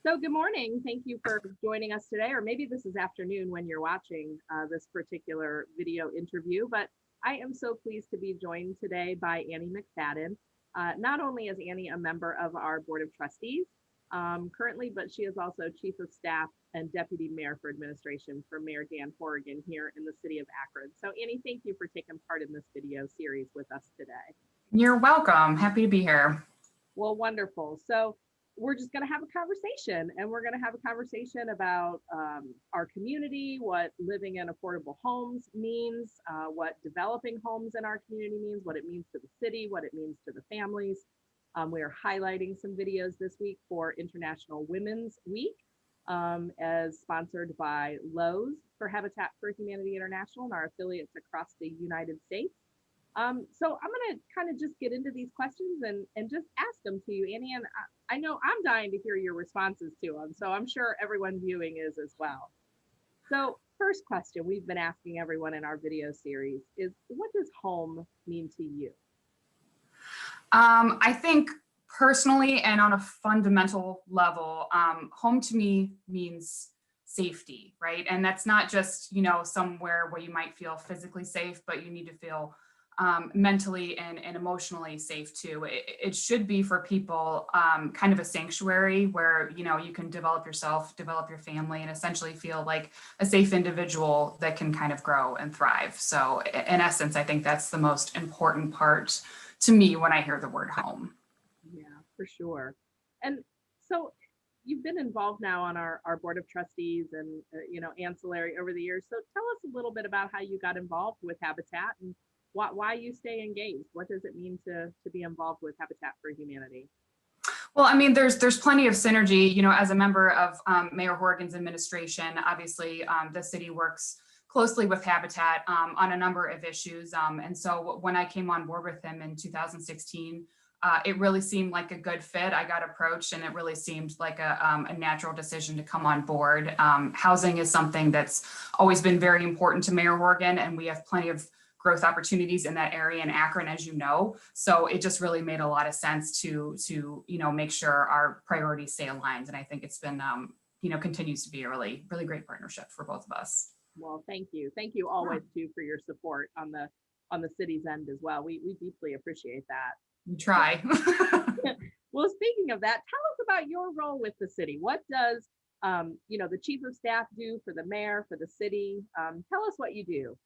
So good morning. Thank you for joining us today, or maybe this is afternoon when you're watching this particular video interview, but I am so pleased to be joined today by Annie McFadden. Not only is Annie a member of our Board of Trustees currently, but she is also Chief of Staff and Deputy Mayor for Administration for Mayor Dan Horrigan here in the city of Akron. So Annie, thank you for taking part in this video series with us today. You're welcome. Happy to be here. Well, wonderful. So we're just going to have a conversation, and we're going to have a conversation about our community, what living in affordable homes means, what developing homes in our community means, what it means to the city, what it means to the families. We are highlighting some videos this week for International Women's Week, as sponsored by Lowe's for Habitat for Humanity International and our affiliates across the United States. So I'm going to kind of just get into these questions and just ask them to you, Annie, and I know I'm dying to hear your responses to them, so I'm sure everyone viewing is as well. So first question we've been asking everyone in our video series is, what does home mean to you? I think personally and on a fundamental level, home to me means safety, right? And that's not just, somewhere where you might feel physically safe, but you need to feel mentally and emotionally safe too. It should be for people kind of a sanctuary where, you can develop yourself, develop your family, and essentially feel like a safe individual that can kind of grow and thrive. So in essence, I think that's the most important part to me when I hear the word home. Yeah, for sure. And so you've been involved now on our Board of Trustees and, ancillary over the years. So tell us a little bit about how you got involved with Habitat and why you stay engaged. What does it mean to be involved with Habitat for Humanity? Well, I mean, there's plenty of synergy, as a member of Mayor Horrigan's administration. Obviously, the city works closely with Habitat on a number of issues. And so when I came on board with him in 2016, it really seemed like a good fit. I got approached and it really seemed like a natural decision to come on board. Housing is something that's always been very important to Mayor Horrigan, and we have plenty of growth opportunities in that area in Akron, as you know. So it just really made a lot of sense to make sure our priorities stay aligned. And I think it's been, continues to be a really, really great partnership for both of us. Well, thank you. Thank you always too for your support on the city's end as well. We deeply appreciate that. We try. Well, speaking of that, tell us about your role with the city. What does the chief of staff do for the mayor, for the city? Tell us what you do.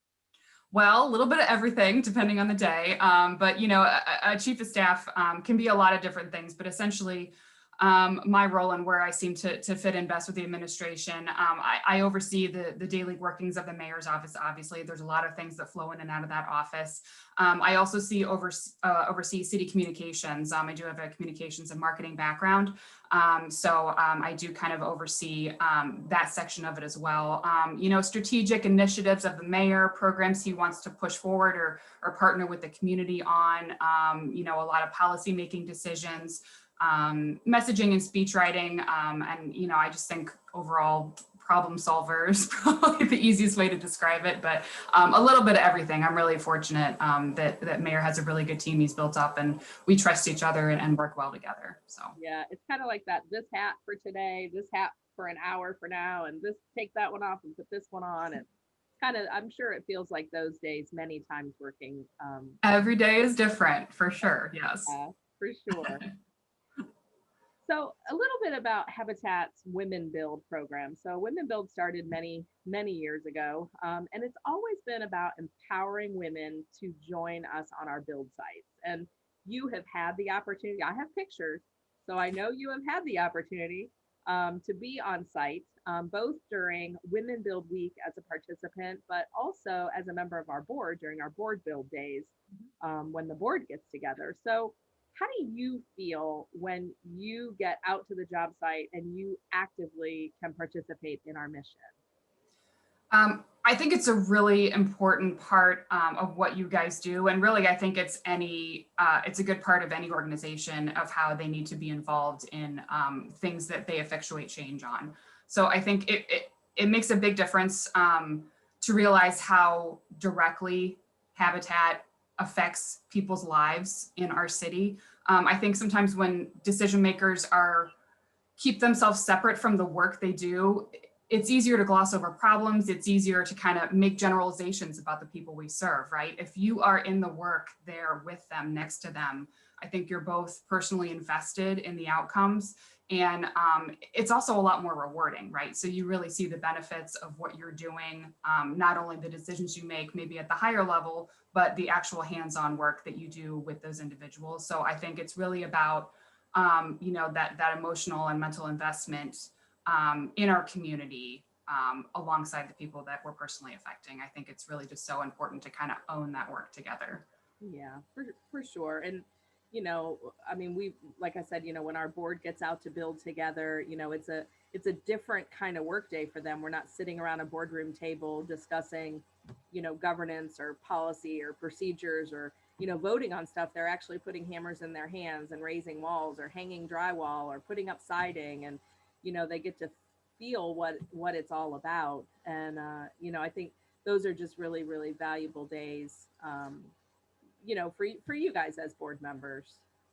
Well, a little bit of everything depending on the day. But, a chief of staff can be a lot of different things, but essentially my role and where I seem to fit in best with the administration. I oversee the daily workings of the mayor's office. Obviously, there's a lot of things that flow in and out of that office. I also oversee city communications. I do have a communications and marketing background. So I do kind of oversee that section of it as well. Strategic initiatives of the mayor, programs he wants to push forward or partner with the community on, a lot of policy making decisions, messaging and speech writing. And, I just think overall problem solver is probably the easiest way to describe it, but a little bit of everything. I'm really fortunate that Mayor has a really good team he's built up, and we trust each other and work well together. So yeah, it's kind of like that, this hat for today, this hat for an hour for now, and this, take that one off and put this one on. And kind of, I'm sure it feels like those days many times working. Every day is different for sure. Yes. For sure. So a little bit about Habitat's Women Build program. So Women Build started many, many years ago, and it's always been about empowering women to join us on our build sites. And you have had the opportunity, I have pictures, so I know you have had the opportunity to be on site, both during Women Build Week as a participant, but also as a member of our board during our board build days when the board gets together. So how do you feel when you get out to the job site and you actively can participate in our mission? I think it's a really important part of what you guys do. And really, I think it's a good part of any organization of how they need to be involved in things that they effectuate change on. So I think it makes a big difference to realize how directly Habitat affects people's lives in our city. I think sometimes when decision makers are keep themselves separate from the work they do, it's easier to gloss over problems. It's easier to kind of make generalizations about the people we serve, right? If you are in the work there with them, next to them, I think you're both personally invested in the outcomes. And it's also a lot more rewarding, right? So you really see the benefits of what you're doing, not only the decisions you make, maybe at the higher level, but the actual hands-on work that you do with those individuals. So I think it's really about, that emotional and mental investment in our community, alongside the people that we're personally affecting. I think it's really just so important to kind of own that work together. Yeah, for sure. And I mean, we like I said, when our board gets out to build together, it's a different kind of work day for them. We're not sitting around a boardroom table discussing, governance or policy or procedures or voting on stuff. They're actually putting hammers in their hands and raising walls or hanging drywall or putting up siding, and they get to feel what it's all about. And I think those are just really really valuable days. For you guys as board members.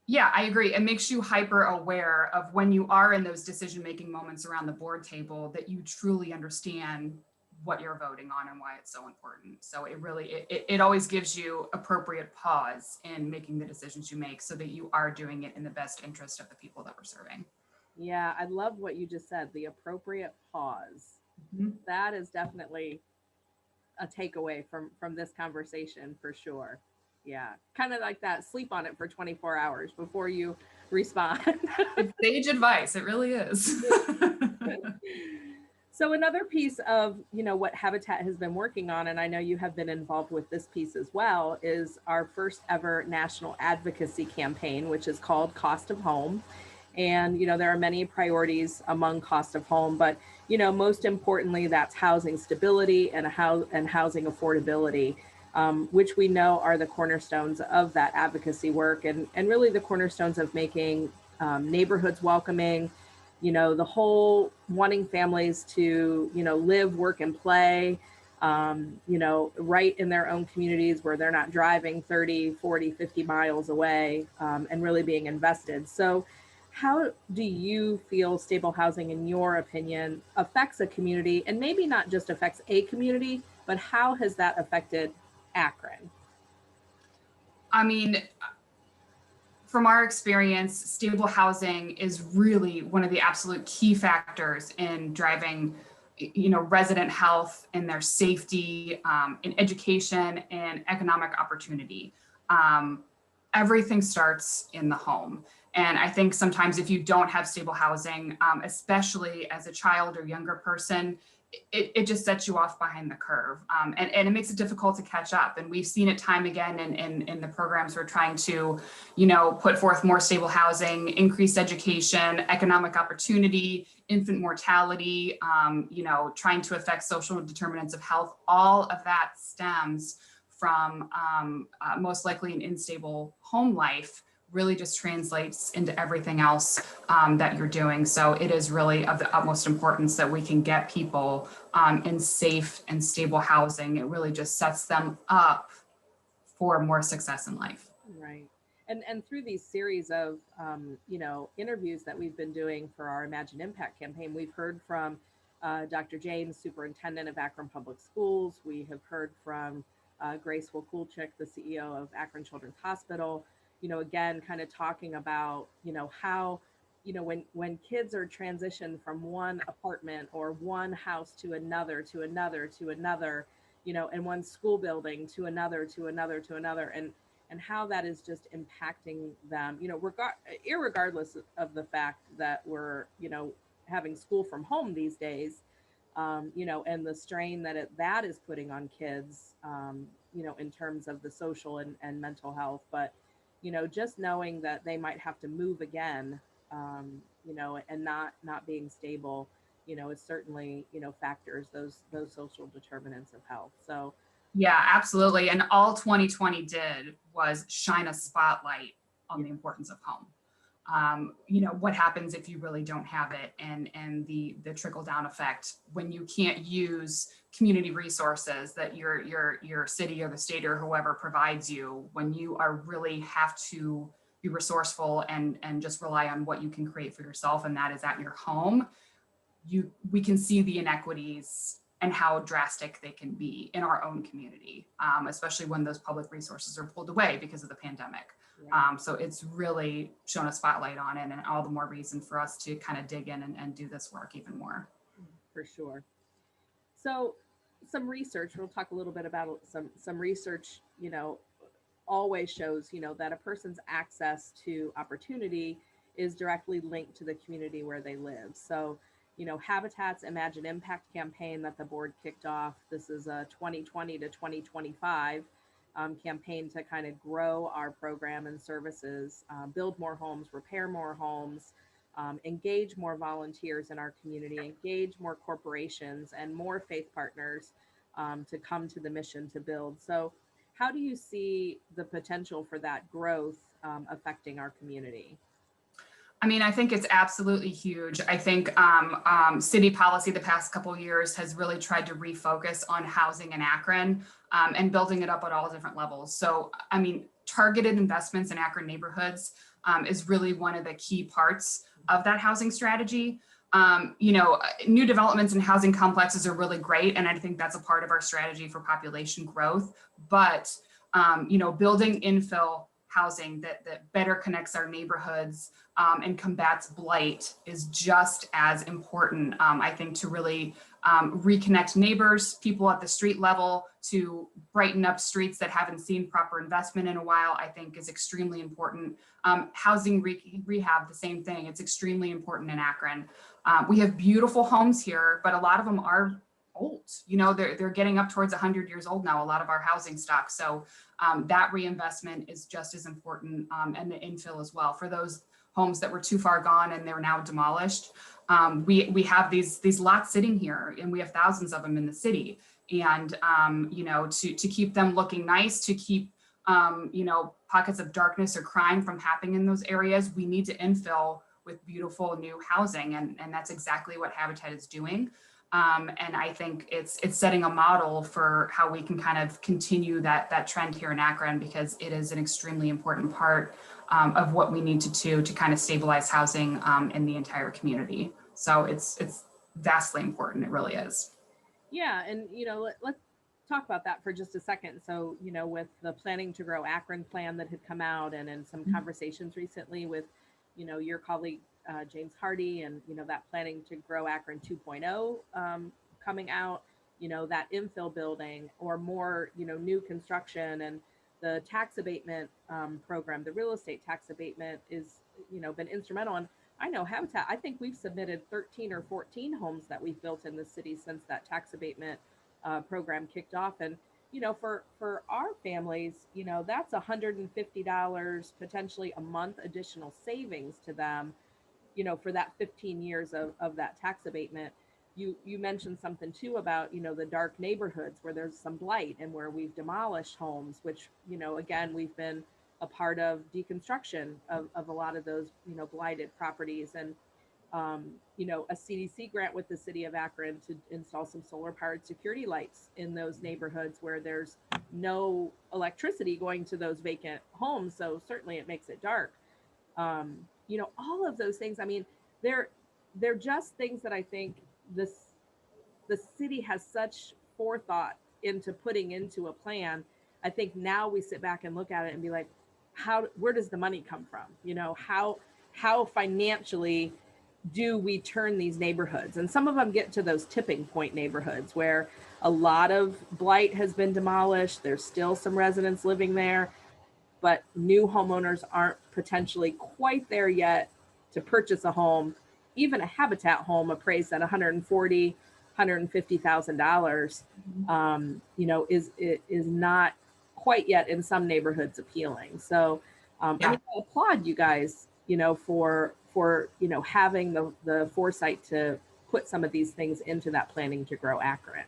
Yeah, I agree. It makes you hyper aware of when you are in those decision-making moments around the board table, that you truly understand what you're voting on and why it's so important. So it really, it always gives you appropriate pause in making the decisions you make, so that you are doing it in the best interest of the people that we're serving. Yeah, I love what you just said, the appropriate pause. Mhm. That is definitely a takeaway from this conversation for sure. Yeah, kind of like that, sleep on it for 24 hours before you respond. It's sage advice. It really is. So another piece of what Habitat has been working on, and I know you have been involved with this piece as well, is our first ever national advocacy campaign, which is called Cost of Home. And there are many priorities among cost of home, but most importantly, that's housing stability and housing affordability, which we know are the cornerstones of that advocacy work, and really the cornerstones of making neighborhoods welcoming, the whole wanting families to, live, work, and play, right in their own communities where they're not driving 30, 40, 50 miles away, and really being invested. So how do you feel stable housing, in your opinion, affects a community, and maybe not just affects a community, but how has that affected Akron? I mean, from our experience, stable housing is really one of the absolute key factors in driving, resident health and their safety, in education and economic opportunity. Everything starts in the home. And I think sometimes if you don't have stable housing, especially as a child or younger person, it just sets you off behind the curve, and it makes it difficult to catch up. And we've seen it time again in the programs we're trying to, put forth more stable housing, increased education, economic opportunity, infant mortality, trying to affect social determinants of health. All of that stems from most likely an unstable home life, really just translates into everything else that you're doing. So it is really of the utmost importance that we can get people in safe and stable housing. It really just sets them up for more success in life. Right. And through these series of interviews that we've been doing for our Imagine Impact campaign, we've heard from Dr. James, superintendent of Akron Public Schools. We have heard from Grace Wakulchik, the CEO of Akron Children's Hospital. Again, kind of talking about how when kids are transitioned from one apartment or one house to another, and one school building to another, and how that is just impacting them, irregardless of the fact that we're, having school from home these days, and the strain that is putting on kids, in terms of the social and mental health. But, just knowing that they might have to move again, and not being stable, is certainly, factors those social determinants of health. So Yeah, absolutely. And all 2020 did was shine a spotlight on the importance of home. What happens if you really don't have it, and the trickle down effect when you can't use community resources that your city or the state or whoever provides you, when you are really have to be resourceful and just rely on what you can create for yourself, and that is at your home, we can see the inequities and how drastic they can be in our own community, especially when those public resources are pulled away because of the pandemic. Right. So it's really shown a spotlight on it, and all the more reason for us to kind of dig in and do this work even more. For sure. So some research, we'll talk a little bit about some research, always shows, that a person's access to opportunity is directly linked to the community where they live. So, Habitat's Imagine Impact campaign that the board kicked off, this is a 2020 to 2025 campaign to kind of grow our program and services, build more homes, repair more homes, engage more volunteers in our community, engage more corporations and more faith partners to come to the mission to build. So, how do you see the potential for that growth affecting our community? I mean, I think it's absolutely huge. I think city policy the past couple of years has really tried to refocus on housing in Akron and building it up at all different levels. So, I mean, targeted investments in Akron neighborhoods is really one of the key parts of that housing strategy. New developments in housing complexes are really great, and I think that's a part of our strategy for population growth. But, building infill housing that better connects our neighborhoods and combats blight is just as important, I think, to really reconnect neighbors, people at the street level, to brighten up streets that haven't seen proper investment in a while, I think is extremely important. Housing rehab, the same thing. It's extremely important in Akron. We have beautiful homes here, but a lot of them are old. They're getting up towards 100 years old now, a lot of our housing stock. So that reinvestment is just as important, and the infill as well. For those homes that were too far gone and they're now demolished, we have these lots sitting here, and we have thousands of them in the city. And to keep them looking nice, to keep pockets of darkness or crime from happening in those areas, we need to infill with beautiful new housing, and that's exactly what Habitat is doing. And I think it's setting a model for how we can kind of continue that trend here in Akron, because it is an extremely important part of what we need to do to kind of stabilize housing in the entire community. So it's vastly important. It really is. Yeah, and let's talk about that for just a second. So, with the Planning to Grow Akron plan that had come out, and in some conversations recently with, your colleague James Hardy, and that Planning to Grow Akron 2.0 coming out, that infill building or more, new construction, and the tax abatement program, the real estate tax abatement is, been instrumental. And I know Habitat, I think we've submitted 13 or 14 homes that we've built in the city since that tax abatement program kicked off. And, for our families, that's $150 potentially a month additional savings to them, for that 15 years of that tax abatement. You mentioned something too about, the dark neighborhoods where there's some blight and where we've demolished homes, which, again, we've been a part of deconstruction of a lot of those, blighted properties. And, a CDC grant with the city of Akron to install some solar powered security lights in those neighborhoods where there's no electricity going to those vacant homes. So certainly it makes it dark. All of those things. I mean, they're just things that I think the city has such forethought into putting into a plan. I think now we sit back and look at it and be like, where does the money come from? How financially do we turn these neighborhoods? And some of them get to those tipping point neighborhoods where a lot of blight has been demolished. There's still some residents living there, but new homeowners aren't potentially quite there yet to purchase a home. Even a Habitat home appraised at $140,000, $150,000, is not quite yet in some neighborhoods appealing. So, I applaud you guys, for having the foresight to put some of these things into that Planning to Grow Akron.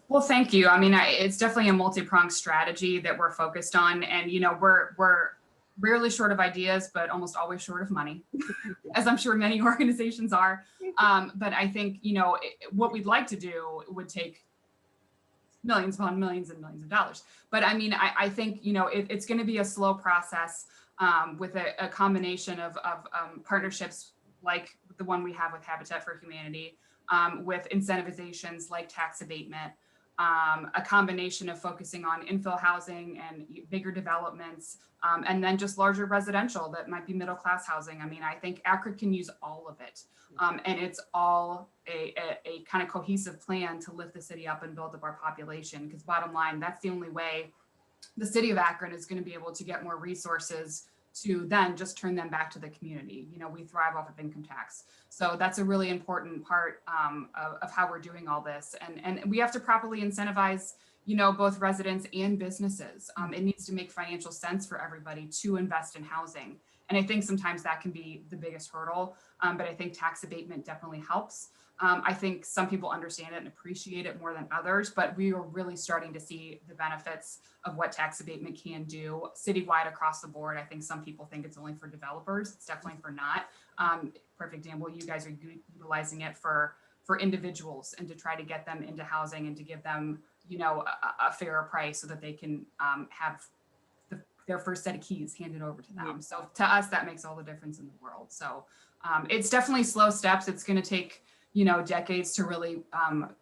Well, thank you. I mean, it's definitely a multi-pronged strategy that we're focused on, and we're rarely short of ideas, but almost always short of money, as I'm sure many organizations are. But I think what we'd like to do would take millions upon millions and millions of dollars. But I mean, I think it's going to be a slow process. with a combination of partnerships like the one we have with Habitat for Humanity, with incentivizations like tax abatement, a combination of focusing on infill housing and bigger developments, and then just larger residential that might be middle class housing. I mean, I think Akron can use all of it. And it's all a kind of cohesive plan to lift the city up and build up our population. Because bottom line, that's the only way the city of Akron is going to be able to get more resources to then just turn them back to the community. You know, we thrive off of income tax. So that's a really important part of how we're doing all this. And we have to properly incentivize, you know, both residents and businesses. It needs to make financial sense for everybody to invest in housing. And I think sometimes that can be the biggest hurdle, but I think tax abatement definitely helps. I think some people understand it and appreciate it more than others, but we are really starting to see the benefits of what tax abatement can do citywide across the board. I think some people think it's only for developers. It's definitely for not. Perfect example, you guys are utilizing it for individuals and to try to get them into housing and to give them, you know, a fairer price so that they can have their first set of keys handed over to them. So to us, that makes all the difference in the world. So it's definitely slow steps. It's going to take, you know, decades to really,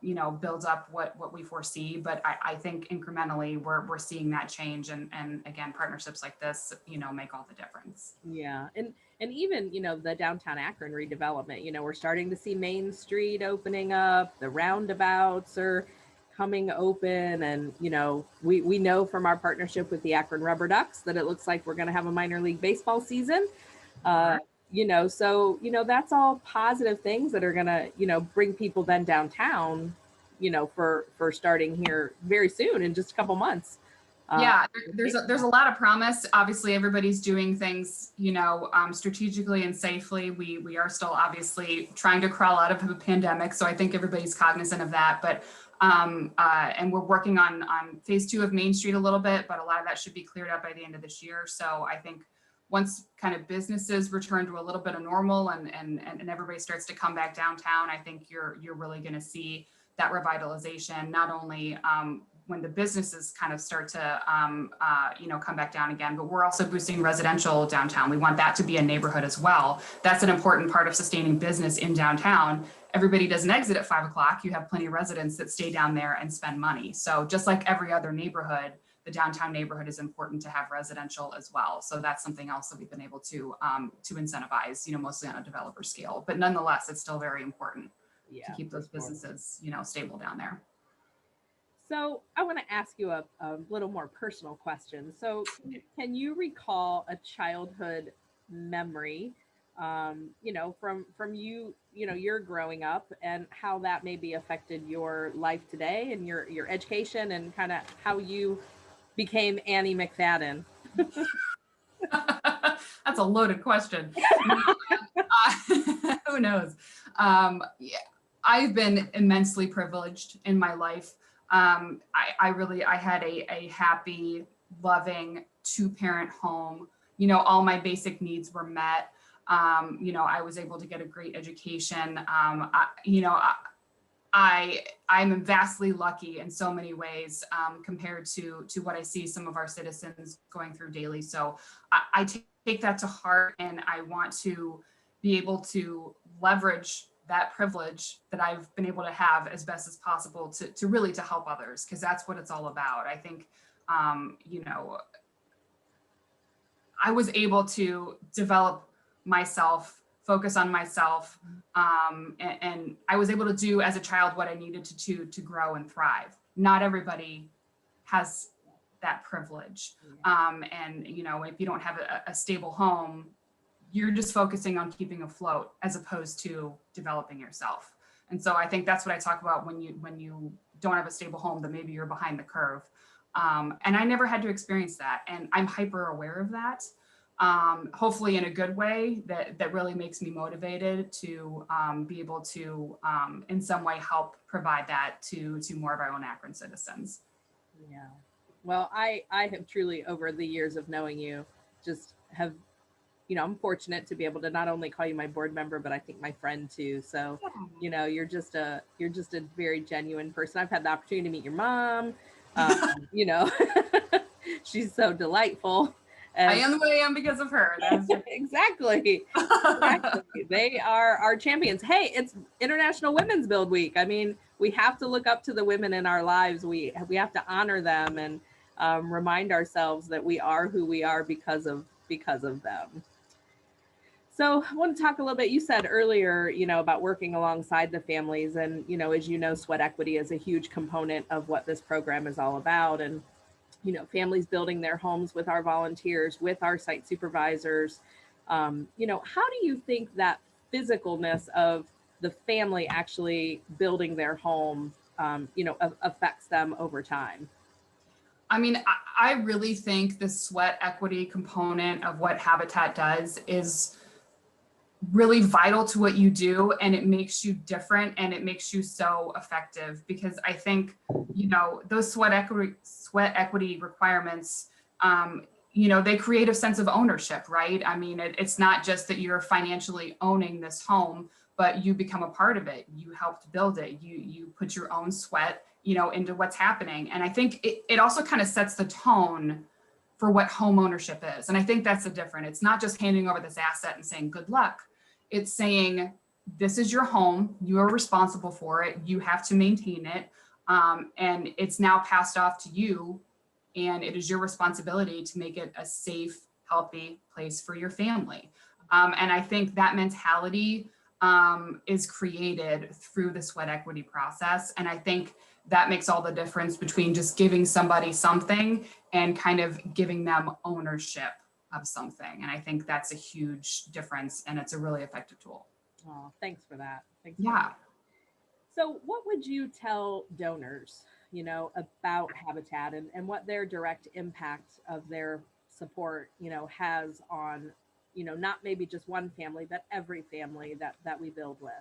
you know, build up what we foresee. But I think incrementally we're seeing that change. And again, partnerships like this, you know, make all the difference. Yeah. And even, you know, the downtown Akron redevelopment, you know, we're starting to see Main Street opening up, the roundabouts are coming open. And, you know, we know from our partnership with the Akron Rubber Ducks that it looks like we're going to have a minor league baseball season. You know, so, you know, that's all positive things that are going to, you know, bring people then downtown, you know, for starting here very soon in just a couple months. Yeah, there's a lot of promise. Obviously, everybody's doing things, you know, strategically and safely. We are still obviously trying to crawl out of a pandemic, so I think everybody's cognizant of that. But and we're working on phase 2 of Main Street a little bit, but a lot of that should be cleared up by the end of this year. So I think once kind of businesses return to a little bit of normal and everybody starts to come back downtown, I think you're really going to see that revitalization, not only when the businesses kind of start to, you know, come back down again, but we're also boosting residential downtown. We want that to be a neighborhood as well. That's an important part of sustaining business in downtown. Everybody doesn't exit at 5 o'clock. You have plenty of residents that stay down there and spend money. So just like every other neighborhood, the downtown neighborhood is important to have residential as well. So that's something else that we've been able to incentivize, you know, mostly on a developer scale, but nonetheless, it's still very important to keep those businesses, you know, stable down there. So I want to ask you a little more personal question. So can you recall a childhood memory, you know, from you, you know, your growing up and how that maybe affected your life today and your education and kind of how you became Annie McFadden? That's a loaded question. Who knows? Yeah, I've been immensely privileged in my life. I had a happy, loving 2-parent home. You know, all my basic needs were met. You know, I was able to get a great education. I'm vastly lucky in so many ways compared to what I see some of our citizens going through daily. So I take that to heart, and I want to be able to leverage that privilege that I've been able to have as best as possible to really to help others, because that's what it's all about. I think, you know, I was able to develop myself, focus on myself, and I was able to do as a child what I needed to grow and thrive. Not everybody has that privilege. And, you know, if you don't have a stable home, you're just focusing on keeping afloat as opposed to developing yourself. And so I think that's what I talk about when you don't have a stable home, that maybe you're behind the curve. And I never had to experience that. And I'm hyper aware of that, hopefully in a good way that really makes me motivated to be able to in some way help provide that to more of our own Akron citizens. Yeah. Well, I have truly, over the years of knowing you, just have, you know, I'm fortunate to be able to not only call you my board member, but I think my friend too. So, you know, you're just a very genuine person. I've had the opportunity to meet your mom. You know, she's so delightful. I am the way I am because of her. That's right. Exactly. Exactly. They are our champions. Hey, it's International Women's Build Week. I mean, we have to look up to the women in our lives. We have to honor them and remind ourselves that we are who we are because of them. So I want to talk a little bit. You said earlier, about working alongside the families, and as you know, sweat equity is a huge component of what this program is all about. And families building their homes with our volunteers, with our site supervisors. How do you think that physicalness of the family actually building their home, affects them over time? I mean, I really think the sweat equity component of what Habitat does is really vital to what you do, and it makes you different and it makes you so effective, because I think those sweat equity requirements, they create a sense of ownership, right? I mean, it's not just that you're financially owning this home, but you become a part of it. You helped build it. You put your own sweat into what's happening. And I think it also kind of sets the tone for what home ownership is. And I think that's the difference. It's not just handing over this asset and saying good luck. It's saying, this is your home, you are responsible for it, you have to maintain it, and it's now passed off to you, and it is your responsibility to make it a safe, healthy place for your family. And I think that mentality is created through the sweat equity process. And I think that makes all the difference between just giving somebody something and kind of giving them ownership of something. And I think that's a huge difference, and it's a really effective tool. Oh, thanks for that. Thanks. Yeah. So what would you tell donors, about Habitat and what their direct impact of their support, has on, not maybe just one family, but every family that we build with?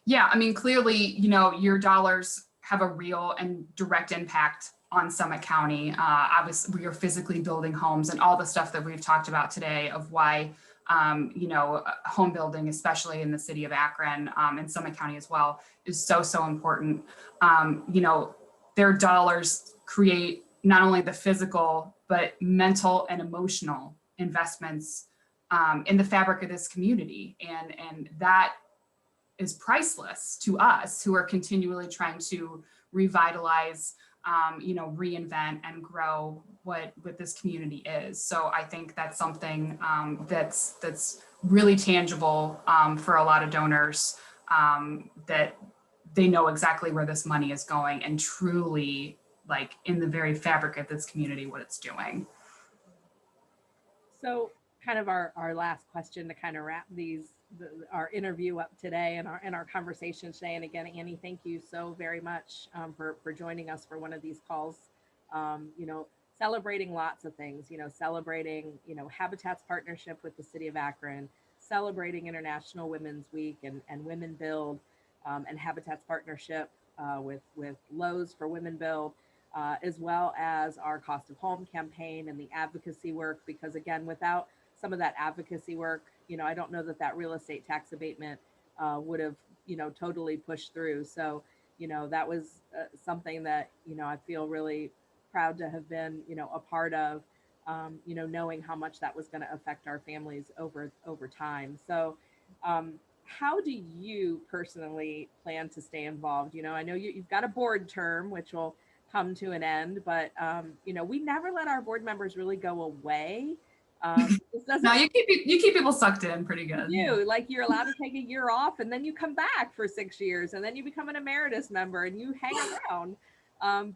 Yeah, I mean, clearly, your dollars have a real and direct impact on Summit County. Obviously, we are physically building homes, and all the stuff that we've talked about today of why, home building, especially in the city of Akron, and Summit County as well, is so, so important. Their dollars create not only the physical, but mental and emotional investments in the fabric of this community. And that is priceless to us, who are continually trying to revitalize, reinvent and grow what this community is. So I think that's something that's really tangible for a lot of donors, that they know exactly where this money is going, and truly, like, in the very fabric of this community, what it's doing. So kind of our last question to kind of wrap our interview up today, and our conversation today. And again, Annie, thank you so very much for joining us for one of these calls. Celebrating lots of things. Celebrating Habitat's partnership with the City of Akron, celebrating International Women's Week and Women Build, and Habitat's partnership with Lowe's for Women Build. As well as our Cost of Home campaign and the advocacy work, because again, without some of that advocacy work, I don't know that real estate tax abatement would have, totally pushed through. So, that was something that, I feel really proud to have been, a part of, knowing how much that was going to affect our families over time. So, how do you personally plan to stay involved? I know you've got a board term, which will come to an end, but we never let our board members really go away. No, you keep people sucked in pretty good. Like, you're allowed to take a year off, and then you come back for 6 years, and then you become an emeritus member and you hang around.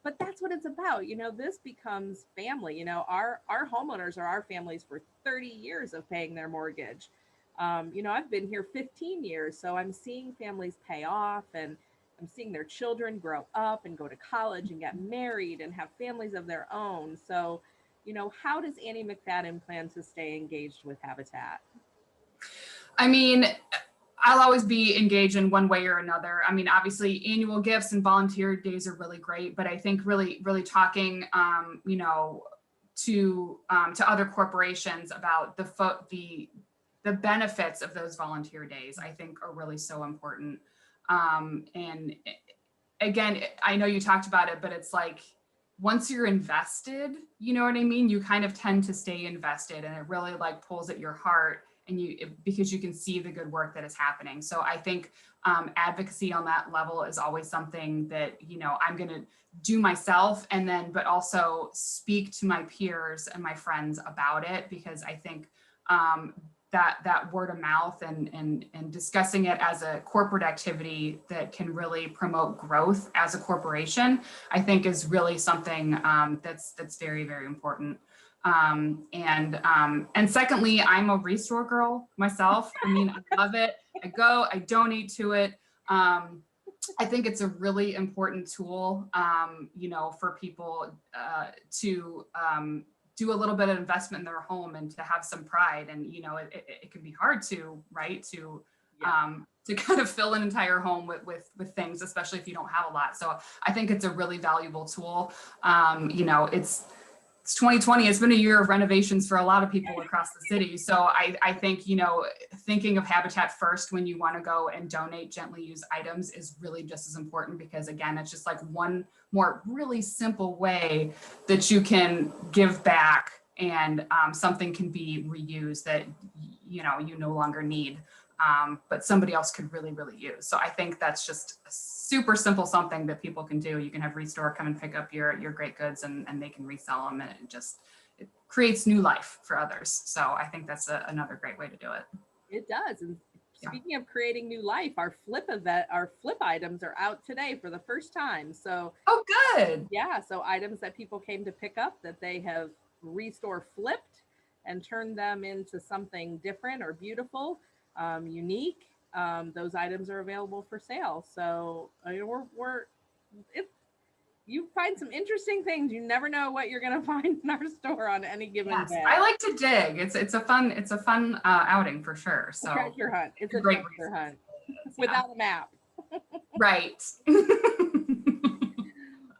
But that's what it's about. This becomes family. Our homeowners are our families for 30 years of paying their mortgage. I've been here 15 years, so I'm seeing families pay off, and I'm seeing their children grow up and go to college and get married and have families of their own. So, how does Annie McFadden plan to stay engaged with Habitat? I mean, I'll always be engaged in one way or another. I mean, obviously, annual gifts and volunteer days are really great, but I think really talking, to other corporations about the benefits of those volunteer days, I think are really so important. And again, I know you talked about it, but it's like, once you're invested, you know what I mean? You kind of tend to stay invested, and it really like pulls at your heart, and because you can see the good work that is happening. So I think advocacy on that level is always something that, you know, I'm going to do myself, and then, but also speak to my peers and my friends about it, because I think that word of mouth and discussing it as a corporate activity that can really promote growth as a corporation, I think is really something that's very, very important. And secondly, I'm a restore girl myself. I mean, I love it. I go, I donate to it. I think it's a really important tool, you know, for people to do a little bit of investment in their home and to have some pride. And, you know, it can be hard to, right, to kind of fill an entire home with things, especially if you don't have a lot. So I think it's a really valuable tool. You know, it's 2020. It's been a year of renovations for a lot of people across the city. So I think, you know, thinking of Habitat first when you want to go and donate gently used items is really just as important, because again, it's just like one more really simple way that you can give back, and something can be reused that, you know, you no longer need. But somebody else could really, really use. So I think that's just a super simple something that people can do. You can have Restore come and pick up your great goods, and they can resell them, and it creates new life for others. So I think that's another great way to do it. It does. And speaking of creating new life, our flip items are out today for the first time. So oh, good. Yeah, so items that people came to pick up that they have Restore flipped and turned them into something different or beautiful, unique. Those items are available for sale. So you find some interesting things. You never know what you're going to find in our store on any given day. I like to dig. It's a fun outing for sure. So treasure hunt. It's a great treasure hunt without a map. Right.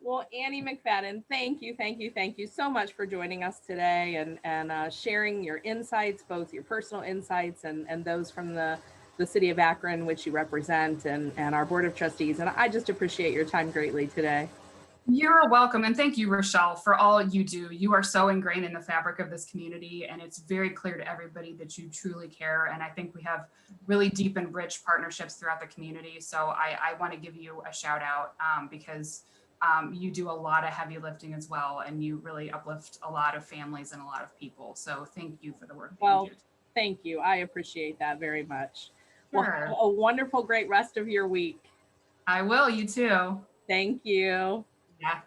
Well, Annie McFadden, thank you so much for joining us today and sharing your insights, both your personal insights and those from the city of Akron, which you represent, and our board of trustees. And I just appreciate your time greatly today. You're welcome. And thank you, Rochelle, for all you do. You are so ingrained in the fabric of this community, and it's very clear to everybody that you truly care. And I think we have really deep and rich partnerships throughout the community. So I want to give you a shout out because you do a lot of heavy lifting as well, and you really uplift a lot of families and a lot of people. So thank you for the work that you do. Thank you. I appreciate that very much. Sure. Well, have a wonderful, great rest of your week. I will. You too. Thank you. Yeah.